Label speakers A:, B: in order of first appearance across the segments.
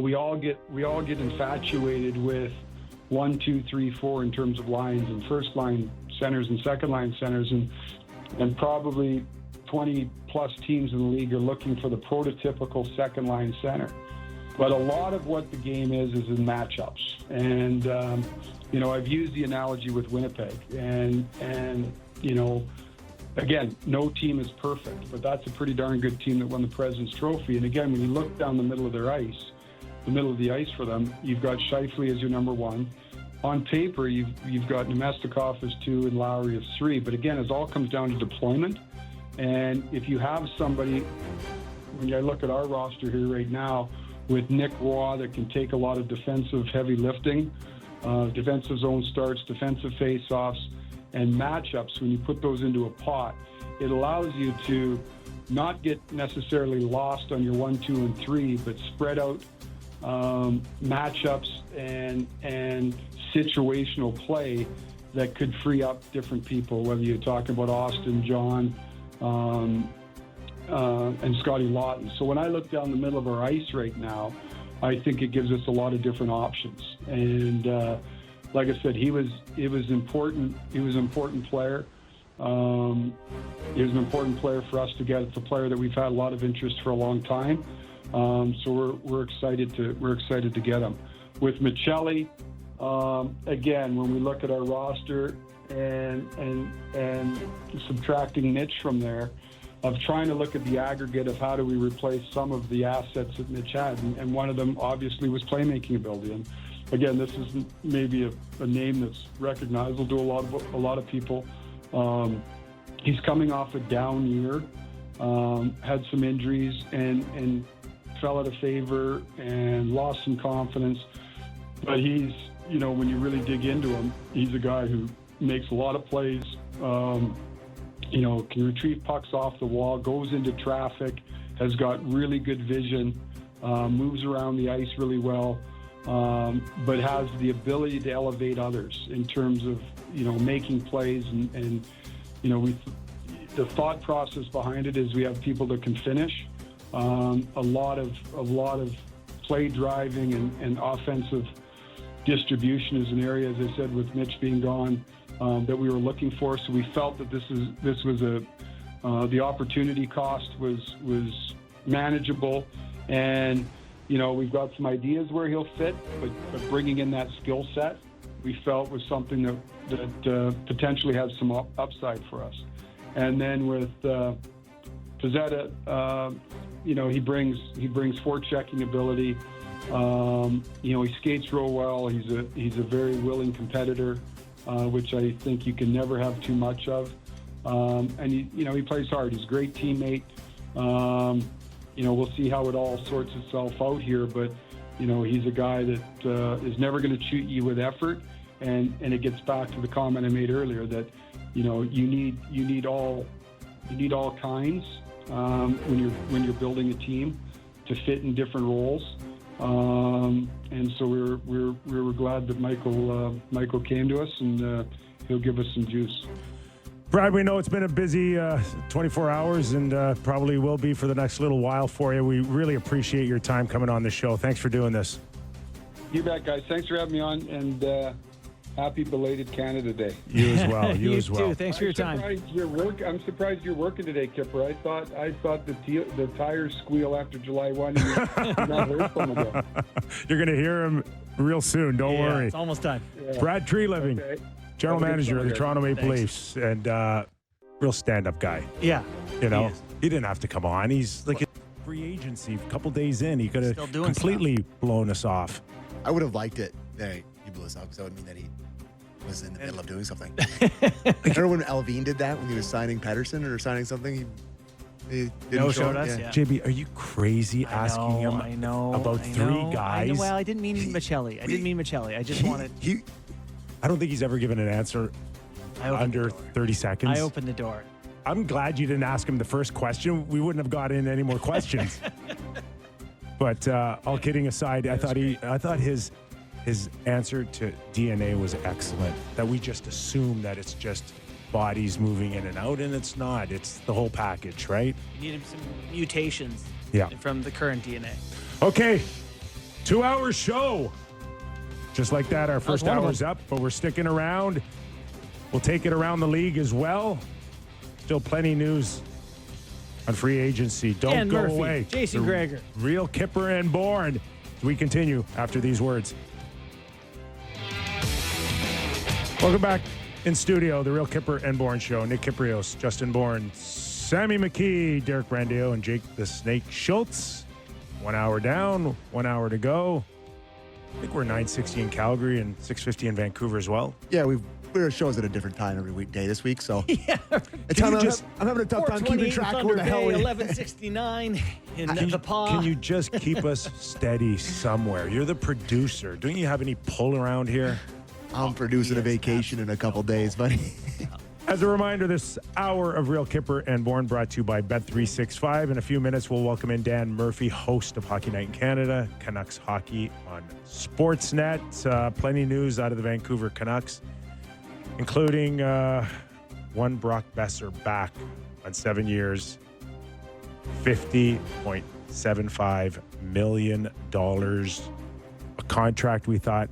A: We all get infatuated with 1, 2, 3, 4 in terms of lines and first line centers and second line centers, and probably 20 plus teams in the league are looking for the prototypical second line center. But a lot of what the game is in matchups. And, I've used the analogy with Winnipeg. And again, no team is perfect, but that's a pretty darn good team that won the President's Trophy. And again, when you look down the middle of the ice for them, you've got Scheifele as your number one. On paper, you've got Nemestikov as 2 and Lowry as 3. But again, it all comes down to deployment. And if you have somebody, when I look at our roster here right now, with Nick Roy that can take a lot of defensive heavy lifting, defensive zone starts, defensive face-offs, and matchups, when you put those into a pot, it allows you to not get necessarily lost on your 1, 2, and 3, but spread out matchups and situational play that could free up different people, whether you're talking about Austin, John, and Scotty Lawton. So when I look down the middle of our ice right now, I think it gives us a lot of different options. And like I said, he was important. He was an important player. He was an important player for us to get. It's a player that we've had a lot of interest for a long time. So we're excited to get him. With Michelli, again, when we look at our roster and subtracting Mitch from there, of trying to look at the aggregate of how do we replace some of the assets that Mitch had, and one of them obviously was playmaking ability. And again, this is maybe a name that's recognizable to a lot of people. He's coming off a down year, had some injuries, and fell out of favor and lost some confidence. But he's, when you really dig into him, he's a guy who makes a lot of plays. Can retrieve pucks off the wall, goes into traffic, has got really good vision, moves around the ice really well, but has the ability to elevate others in terms of, making plays. And the thought process behind it is we have people that can finish. A lot of play driving and offensive distribution is an area, as I said, with Mitch being gone, that we were looking for. So we felt that this was the opportunity cost was manageable, and we've got some ideas where he'll fit, but bringing in that skill set, we felt was something that potentially has some upside for us. And then with Pizzetta, he brings forechecking ability. He skates real well. He's a very willing competitor, which I think you can never have too much of. And he plays hard. He's a great teammate. We'll see how it all sorts itself out here, but he's a guy that is never going to cheat you with effort. And it gets back to the comment I made earlier that you need all kinds when you're building a team to fit in different roles. And so we were glad that Michael came to us, and he'll give us some juice.
B: Brad, we know it's been a busy 24 hours and probably will be for the next little while for you. We really appreciate your time coming on the show. Thanks for doing this.
A: You bet, guys. Thanks for having me on, and happy belated Canada Day.
B: You as well. You as well.
C: Too. Thanks for your time.
A: I'm surprised you're working today, Kipper. I thought the tires squeal after July 1. And you're not heard from again.
B: You're going to hear him real soon. Don't worry.
C: It's almost time.
A: Yeah.
B: Brad Treliving,
A: Okay.
B: General Manager of the Toronto Maple Leafs, and real stand-up guy.
C: Yeah.
B: He didn't have to come on. He's like a free agency. A couple days in, he could have completely blown us off.
D: I would have liked it that he blew us off, because that would mean that he was in the middle of doing something. Remember when Alvin did that when he was signing Pettersson or signing something? He didn't show
C: us.
D: Yeah.
B: JB, are you crazy asking him about three guys?
C: Well, I didn't mean Michelli. I just wanted.
B: I don't think he's ever given an answer under 30 seconds.
C: I opened the door.
B: I'm glad you didn't ask him the first question. We wouldn't have got in any more questions. But all kidding aside, I thought his answer to DNA was excellent. That we just assume that it's just bodies moving in and out, and it's not. It's the whole package, right?
C: You needed some mutations from the current DNA.
B: Okay. 2-hour show. Just like that, our first
C: one of
B: hour's up, but we're sticking around. We'll take it around the league as well. Still plenty news on free agency. Don't
C: Dan
B: go
C: Murphy,
B: away.
C: Jason
B: The
C: Greger.
B: Real Kipper and Bourne. We continue after these words. Welcome back in studio, the Real Kipper and Bourne Show. Nick Kypreos, Justin Bourne, Sammy McKee, Derek Brandeo, and Jake the Snake Schultz. 1 hour down, 1 hour to go. I think we're 9:60 in Calgary and 6:50 in Vancouver as well.
D: Yeah, we're shows at a different time every weekday this week, so
C: Yeah.
D: I'm having a tough time keeping track of where the hell we
C: 11:69 in the paw.
B: Can you just keep us steady somewhere? You're the producer. Don't you have any pull around here?
D: I'm producing a vacation in a couple days, buddy.
B: As a reminder, this hour of Real Kipper and Bourne brought to you by Bet365. In a few minutes, we'll welcome in Dan Murphy, host of Hockey Night in Canada, Canucks Hockey on Sportsnet. Plenty of news out of the Vancouver Canucks, including one Brock Besser back on 7 years, $50.75 million. A contract we thought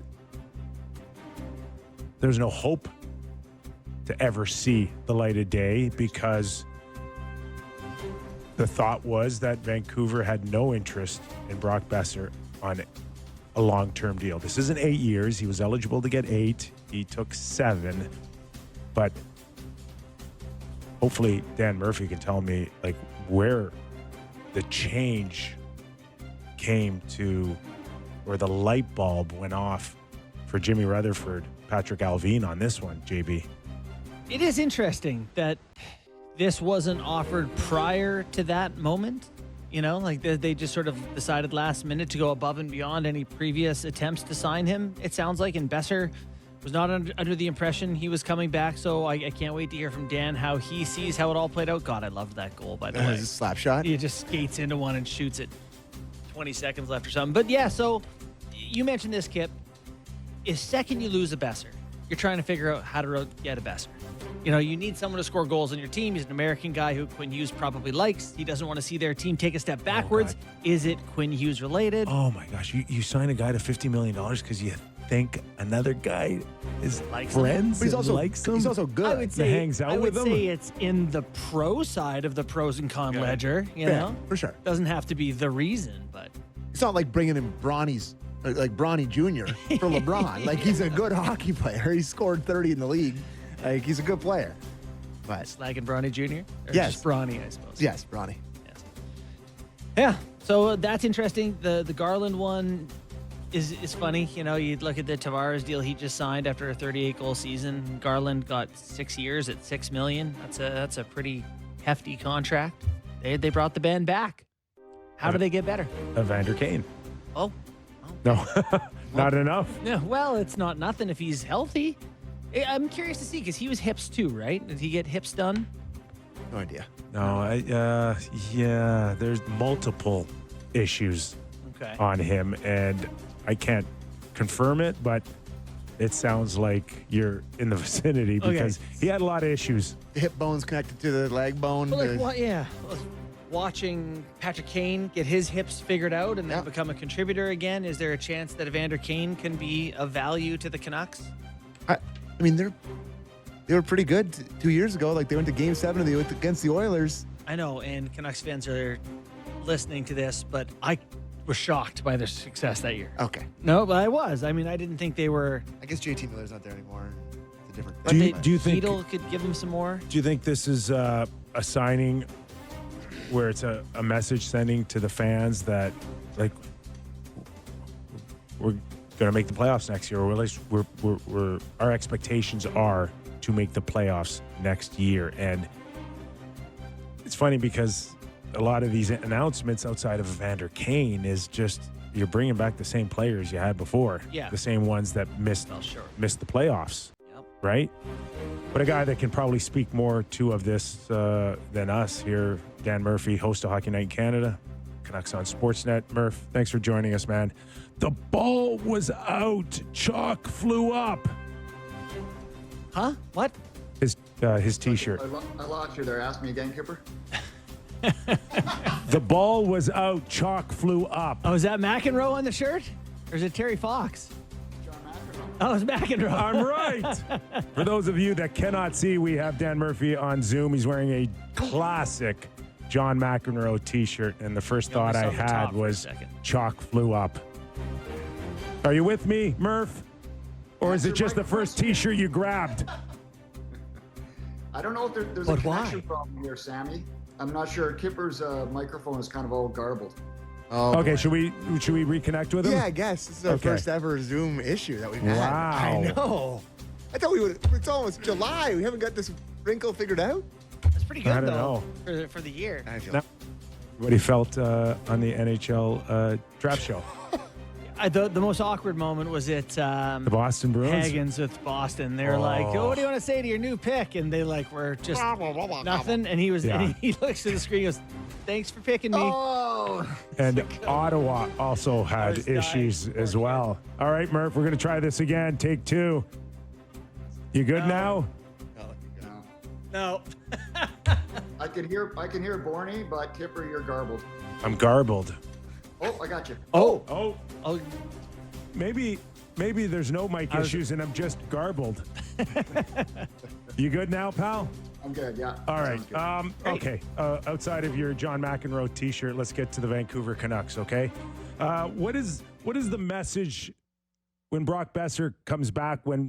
B: there's no hope to ever see the light of day, because the thought was that Vancouver had no interest in Brock Besser on a long-term deal. This isn't 8 years. He was eligible to get 8. He took 7. But hopefully Dan Murphy can tell me like where the change came to, where the light bulb went off for Jimmy Rutherford, Patrick Alvin on this one, JB.
C: It is interesting that this wasn't offered prior to that moment. You know, like they just sort of decided last minute to go above and beyond any previous attempts to sign him, it sounds like. And Besser was not under the impression he was coming back. So I can't wait to hear from Dan how he sees how it all played out. God, I loved that goal, by the way.
D: It was a slap shot.
C: He just skates into one and shoots it 20 seconds left or something. But yeah, so you mentioned this, Kip. Is second you lose a Besser, you're trying to figure out how to get a Besser. You know, you need someone to score goals on your team. He's an American guy who Quinn Hughes probably likes. He doesn't want to see their team take a step backwards. Is it Quinn Hughes related?
B: Oh my gosh, you sign a guy to $50 million because you think another guy is
C: Likes him.
B: friends
D: But he's
B: and
D: also
B: likes him?
D: he's also good.
C: I would say
B: hangs out
C: I would
B: with them?
C: say it's in the pro side of the pros and con ledger. You
D: Yeah,
C: know,
D: for sure.
C: doesn't have to be the reason, but
D: It's not like bringing in Bronny Jr. for LeBron. Like, he's a good hockey player. He scored 30 in the league. Like, he's a good player. But
C: slagging Bronny Jr. Or
D: Yes.
C: just Bronny, I suppose.
D: yes, Bronny.
C: Yes. Yeah. So that's interesting. The Garland one is funny. You know, you look at the Tavares deal he just signed after a 38-goal season. Garland got 6 years at $6 million. That's a pretty hefty contract. They brought the band back. How do they get better?
B: Evander Kane.
C: Oh.
B: No, not enough.
C: Yeah, well, it's not nothing if he's healthy. I'm curious to see because he was hips too, right? Did he get hips done?
D: No idea.
B: No, yeah, there's multiple issues
C: Okay.
B: on him, and I can't confirm it, but it sounds like you're in the vicinity because he had a lot of issues.
D: The hip bone's connected to the leg bone.
C: But like, what? Yeah. Watching Patrick Kane get his hips figured out and then
D: Yeah.
C: become a contributor again, is there a chance that Evander Kane can be of value to the Canucks?
D: I mean, they were pretty good 2 years ago. Like, they went to Game 7 against the Oilers.
C: I know, and Canucks fans are listening to this, but I was shocked by their success that year.
D: Okay.
C: No, but I was. I mean, I didn't think they were.
D: I guess JT Miller's not there anymore. It's a different
C: But
B: Do you-
C: they-
B: do you think-
C: Heedle could give them some more?
B: Do you think this is a signing where it's a message sending to the fans that, like, we're going to make the playoffs next year, or at least we're our expectations are to make the playoffs next year? And it's funny because a lot of these announcements outside of Evander Kane is just you're bringing back the same players you had before,
C: Yeah.
B: the same ones that missed
C: Well, sure.
B: the playoffs.
C: Yep.
B: Right? But a guy that can probably speak more to of this than us here, Dan Murphy, host of Hockey Night in Canada, Canucks on Sportsnet. Murph, thanks for joining us, man. The ball was out. Chalk flew up.
C: Huh? What?
B: His T-shirt.
E: I lost you there. Ask me again, Kipper.
B: The ball was out. Chalk flew up.
C: Oh, is that McEnroe on the shirt? Or is it Terry Fox?
E: John McEnroe.
C: Oh, it's McEnroe.
B: I'm right. For those of you that cannot see, we have Dan Murphy on Zoom. He's wearing a classic John McEnroe t-shirt, and the first
C: You only
B: thought I
C: saw the top
B: had
C: for a
B: was
C: second.
B: chalk flew up. Are you with me, Murph? Or is it
E: Answer
B: just
E: my
B: the first t-shirt you grabbed?
E: I don't know if there's
C: But
E: a connection
C: why?
E: problem here, Sammy. I'm not sure. Kipper's microphone is kind of all garbled.
D: Oh,
B: Okay,
D: boy.
B: should we reconnect with him?
D: Yeah, I guess this is our
B: Okay.
D: first ever Zoom issue that we've had.
B: Wow.
D: I know. I thought we would. It's almost July. We haven't got this wrinkle figured out.
C: That's pretty good,
B: I don't
C: though,
B: know.
C: for the year.
D: I feel
B: No. What he felt on the NHL draft show.
C: The most awkward moment was at
B: The Boston Bruins.
C: Hagen's with Boston. They're like, "Oh, what do you want to say to your new pick?" And they were just nothing. And he was,
B: Yeah.
C: and he looks to the screen, and goes, "Thanks for picking me."
E: Oh,
B: And Ottawa also
C: I
B: had
C: was dying.
B: issues as well. All right, Murph, we're going to try this again. Take 2. You good now?
C: No.
E: I can hear Borny, but Kipper, you're garbled.
B: I'm garbled.
E: Oh, I got you.
B: Oh,
C: Oh,
B: maybe there's no mic issues and I'm just garbled. You good now, pal?
E: I'm good. Yeah.
B: All
E: Sounds
B: right.
E: good.
B: Okay. Outside of your John McEnroe T-shirt, let's get to the Vancouver Canucks. Okay. What is the message when Brock Besser comes back? When